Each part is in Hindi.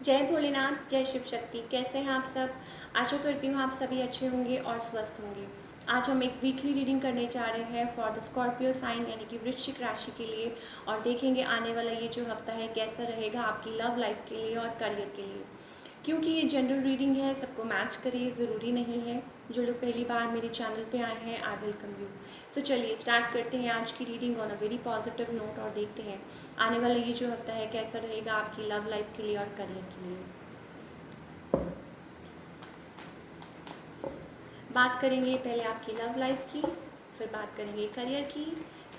जय भोलेनाथ, जय शिव शक्ति। कैसे हैं आप सब? आशा करती हूँ आप सभी अच्छे होंगे और स्वस्थ होंगे। आज हम एक वीकली रीडिंग करने जा रहे हैं फॉर द स्कॉर्पियो साइन यानी कि वृश्चिक राशि के लिए, और देखेंगे आने वाला ये जो हफ्ता है कैसा रहेगा आपकी लव लाइफ के लिए और करियर के लिए। क्योंकि ये जनरल रीडिंग है, सबको मैच करे ज़रूरी नहीं है। जो लोग पहली बार मेरे चैनल पे आए हैं, आई वेलकम यू। तो चलिए स्टार्ट करते हैं आज की reading on a very positive note, और देखते हैं आने वाला ये जो हफ्ता है कैसा रहेगा आपकी लव लाइफ के लिए और करियर के लिए। बात करेंगे पहले आपकी लव लाइफ की, फिर बात करेंगे करियर की,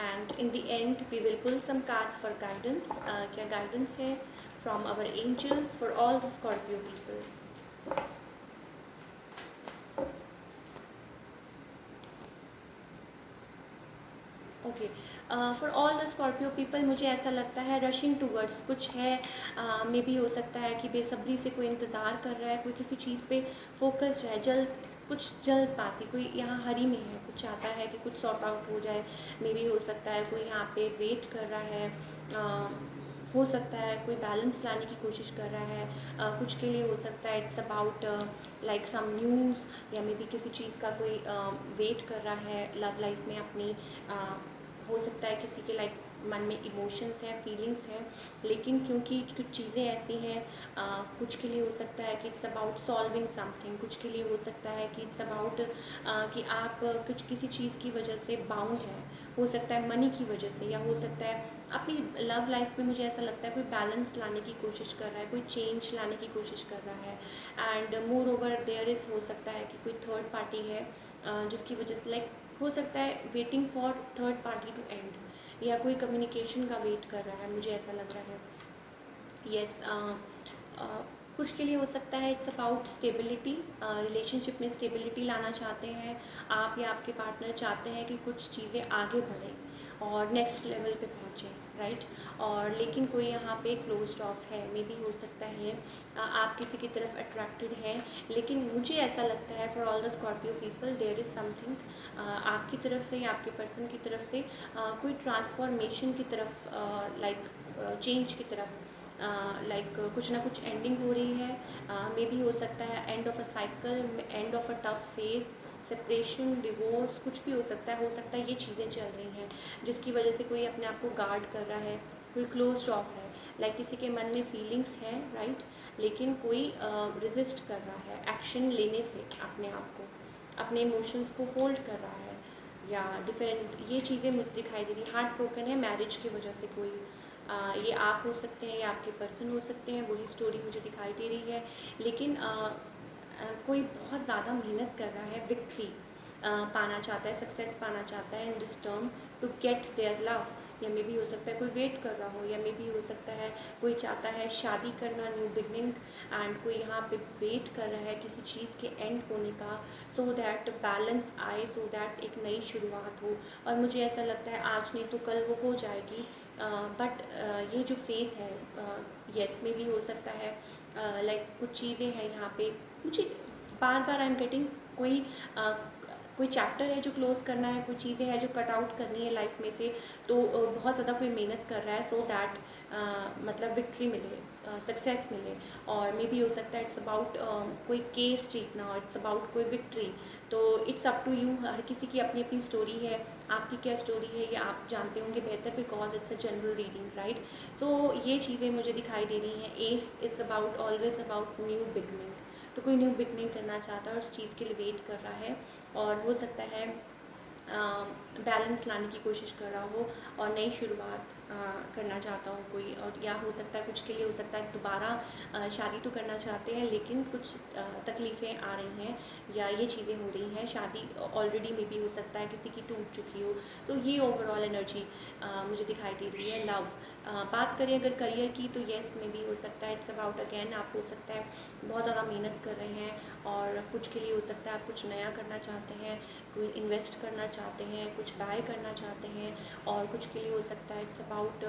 and in the end we will pull some cards for guidance. क्या गाइडेंस है from our angels for all the Scorpio people. Okay, for all the Scorpio people मुझे ऐसा लगता है रशिंग टूवर्ड्स कुछ है। मे बी हो सकता है कि बेसब्री से कोई इंतज़ार कर रहा है, कोई किसी चीज़ पे फोकस्ड है, कुछ जल्दबाजी, कोई यहाँ हरी में है, कुछ चाहता है कि कुछ सॉर्ट आउट हो जाए। मे बी हो सकता है कोई यहाँ पे वेट कर रहा है। हो सकता है कोई बैलेंस लाने की कोशिश कर रहा है। कुछ के लिए हो सकता है it's about like some news, या मे बी किसी चीज़ का कोई वेट कर रहा है लव लाइफ में अपनी। हो सकता है किसी के लाइक मन में इमोशंस हैं, फीलिंग्स हैं, लेकिन क्योंकि कुछ चीज़ें ऐसी हैं, कुछ के लिए हो सकता है कि इट्स अबाउट सॉल्विंग समथिंग, कुछ के लिए हो सकता है कि इट्स अबाउट कि आप कुछ किसी चीज़ की वजह से बाउंड है। हो सकता है मनी की वजह से, या हो सकता है अपनी लव लाइफ में मुझे ऐसा लगता है कोई बैलेंस लाने की कोशिश कर रहा है, कोई चेंज लाने की कोशिश कर रहा है। And moreover there is हो सकता है कि कोई थर्ड पार्टी है, जिसकी वजह से लाइक हो सकता है waiting for third party to end, या कोई कम्युनिकेशन का वेट कर रहा है, मुझे ऐसा लग रहा है। यस, कुछ के लिए हो सकता है इट्स अबाउट स्टेबिलिटी, रिलेशनशिप में स्टेबिलिटी लाना चाहते हैं आप, या आपके पार्टनर चाहते हैं कि कुछ चीज़ें आगे बढ़ें और नेक्स्ट लेवल पे पहुँचें, राइट। और लेकिन कोई यहाँ पे क्लोज्ड ऑफ है, मे बी हो सकता है आप किसी की तरफ अट्रैक्टेड हैं, लेकिन मुझे ऐसा लगता है for all the Scorpio people there is something आपकी तरफ से या आपके पर्सन की तरफ से कोई ट्रांसफॉर्मेशन की तरफ, लाइक चेंज की तरफ, लाइक कुछ ना कुछ एंडिंग हो रही है। मे बी हो सकता है end of a cycle, end of a tough phase, separation, divorce, कुछ भी हो सकता है ये चीज़ें चल रही हैं जिसकी वजह से कोई अपने आप को गार्ड कर रहा है, कोई क्लोज ऑफ है, लाइक किसी के मन में फीलिंग्स हैं, राइट, लेकिन कोई रेजिस्ट कर रहा है एक्शन लेने से, अपने आप को, अपने इमोशंस को होल्ड कर रहा है, या डिफेंड, ये चीज़ें मुझे दिखाई दे रही। हार्ट ब्रोकन है मैरिज की वजह से कोई, ये आप हो सकते हैं या आपके पर्सन हो सकते हैं, वही स्टोरी मुझे दिखाई दे रही है। लेकिन कोई बहुत ज़्यादा मेहनत कर रहा है, विक्ट्री पाना चाहता है, सक्सेस पाना चाहता है in this term to get their love, या मे बी हो सकता है कोई वेट कर रहा हो, या मे बी हो सकता है कोई चाहता है शादी करना, न्यू बिगनिंग, एंड कोई यहाँ पे वेट कर रहा है किसी चीज़ के एंड होने का, सो दैट बैलेंस आए, सो दैट एक नई शुरुआत हो। और मुझे ऐसा लगता है आज नहीं तो कल वो हो जाएगी, बट ये जो फेज़ है, यस मे भी हो सकता है लाइक कुछ चीज़ें हैं यहाँ पे, मुझे बार बार आई एम गेटिंग कोई कोई चैप्टर है जो क्लोज करना है, कोई चीज़ें हैं जो कट आउट करनी है लाइफ में से, तो बहुत ज़्यादा कोई मेहनत कर रहा है सो दैट मतलब विक्ट्री मिले, सक्सेस मिले। और मे बी हो सकता है इट्स अबाउट कोई केस जीतना, इट्स अबाउट कोई विक्ट्री। तो इट्स अप टू यू, हर किसी की अपनी अपनी स्टोरी है। आपकी क्या स्टोरी है ये आप जानते होंगे बेहतर, because it's a general reading, right. तो ये चीज़ें मुझे दिखाई दे रही हैं। S is about always about new beginning, तो कोई न्यू बिगनिंग करना चाहता है और उस चीज़ के लिए वेट कर रहा है, और हो सकता है बैलेंस लाने की कोशिश कर रहा हो और नई शुरुआत करना चाहता हूँ कोई, और या हो सकता है कुछ के लिए हो सकता है दोबारा शादी तो करना चाहते हैं, लेकिन कुछ तकलीफ़ें आ रही हैं, या ये चीज़ें हो रही हैं, शादी ऑलरेडी में भी हो सकता है किसी की टूट चुकी हो। तो ये ओवरऑल एनर्जी मुझे दिखाई दे रही है लव। बात करें अगर करियर की, तो येस में भी हो सकता है इट्स अबाउट अगेन, आप हो सकता है बहुत ज़्यादा मेहनत कर रहे हैं, और कुछ के लिए हो सकता है आप कुछ नया करना चाहते हैं, कोई इन्वेस्ट करना चाहते हैं, कुछ बाय करना चाहते हैं, और कुछ के लिए हो सकता है इट्स अबाउट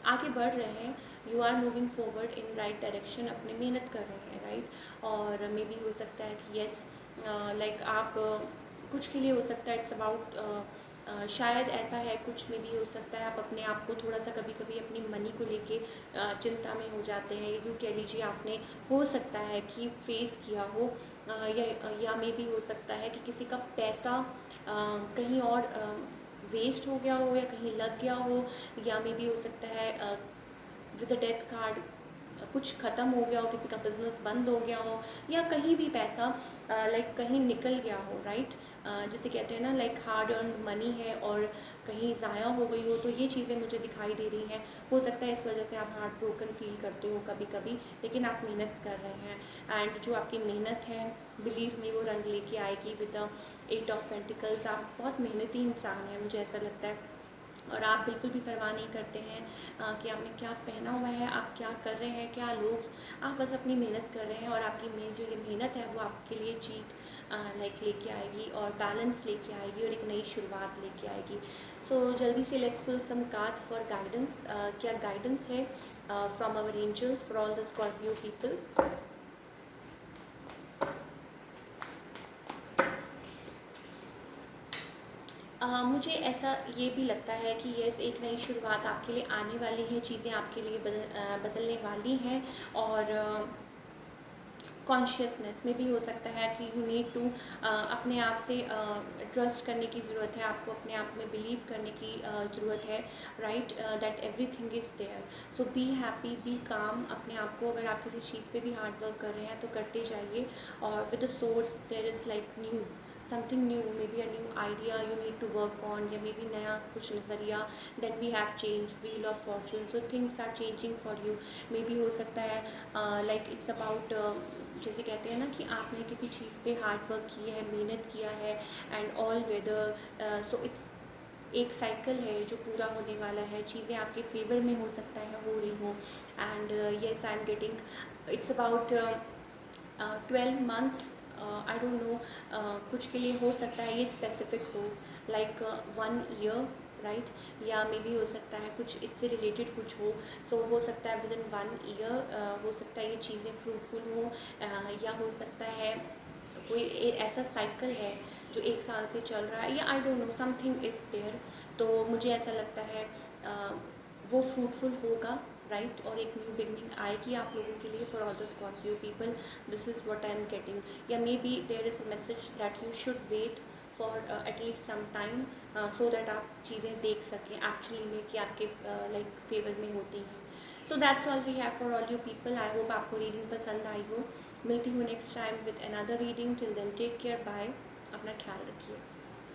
आगे बढ़ रहे हैं, you are moving forward in right direction, अपनी मेहनत कर रहे हैं, राइट। और मे बी हो सकता है कि येस लाइक आप कुछ के लिए हो सकता है इट्स अबाउट शायद ऐसा है, कुछ में भी हो सकता है आप अपने आप को थोड़ा सा कभी कभी अपनी मनी को लेके चिंता में हो जाते हैं, यूँ कह लीजिए आपने हो सकता है कि फेस किया हो, या मे भी हो सकता है कि किसी का पैसा कहीं और वेस्ट हो गया हो या कहीं लग गया हो, या मे भी हो सकता है विद द डेथ कार्ड कुछ ख़त्म हो गया हो, किसी का बिजनेस बंद हो गया हो, या कहीं भी पैसा लाइक कहीं निकल गया हो, राइट। जिसे कहते हैं ना लाइक हार्ड अर्न मनी है और कहीं ज़ाया हो गई हो, तो ये चीज़ें मुझे दिखाई दे रही हैं। हो सकता है इस वजह से आप हार्ट ब्रोकन फील करते हो कभी कभी, लेकिन आप मेहनत कर रहे हैं, एंड जो आपकी मेहनत है बिलीव में वो रंग लेके आएगी विद द 8 ऑफ पेंटिकल्स। आप बहुत मेहनती इंसान हैं, मुझे ऐसा लगता है, और आप बिल्कुल भी परवाह नहीं करते हैं कि आपने क्या पहना हुआ है, आप क्या कर रहे हैं, क्या लोग, आप बस अपनी मेहनत कर रहे हैं, और आपकी जो ये मेहनत है वो आपके लिए जीत लाइक लेके आएगी और बैलेंस लेके आएगी और एक नई शुरुआत लेके आएगी। सो जल्दी से let's pull some cards for guidance. क्या गाइडेंस है from our angels for all the Scorpio people. मुझे ऐसा ये भी लगता है कि यस, एक नई शुरुआत आपके लिए आने वाली है, चीज़ें आपके लिए बदलने वाली हैं, और कॉन्शियसनेस में भी हो सकता है कि यू नीड टू अपने आप से ट्रस्ट करने की ज़रूरत है, आपको अपने आप में बिलीव करने की ज़रूरत है, right, that everything is there. So be happy, be calm. अपने आप को, अगर आप किसी चीज़ पे भी हार्ड वर्क कर रहे हैं तो करते जाइए, और with the source there is like new something new, maybe a new idea you need to work on, या मे बी नया कुछ नज़रिया, then we have change wheel of fortune, so things are changing for you. Maybe हो सकता है लाइक इट्स अबाउट, जैसे कहते हैं ना कि आपने किसी चीज़ पे हार्ड वर्क किया है, मेहनत किया है, and all weather, so it's एक साइकिल है जो पूरा होने वाला है, चीज़ें आपके फेवर में हो सकता है हो रही हो, and yes I am getting it's about 12 months, I don't no, कुछ के लिए हो सकता है ये स्पेसिफिक हो, लाइक 1 ईयर, राइट, या मे बी हो सकता है कुछ इससे रिलेटेड कुछ हो। सो हो सकता है विद इन 1 ईयर हो सकता है ये चीज़ें फ्रूटफुल हो, या हो सकता है कोई ऐसा साइकिल है जो 1 साल से चल रहा है, या I don't know something is there. तो मुझे ऐसा लगता है वो फ्रूटफुल होगा, राइट, और एक न्यू बिगनिंग आएगी आप लोगों के लिए for all the Scorpio people. This is what I am getting, या maybe there is a message that you should wait for at least some time, so that आप चीज़ें देख सकें एक्चुअली में कि आपके लाइक फेवर में होती हैं। So that's all we have for all you people. I hope आपको रीडिंग पसंद आई हो। मिलती हूँ next time with another reading. Till then take care, bye, अपना ख्याल रखिए।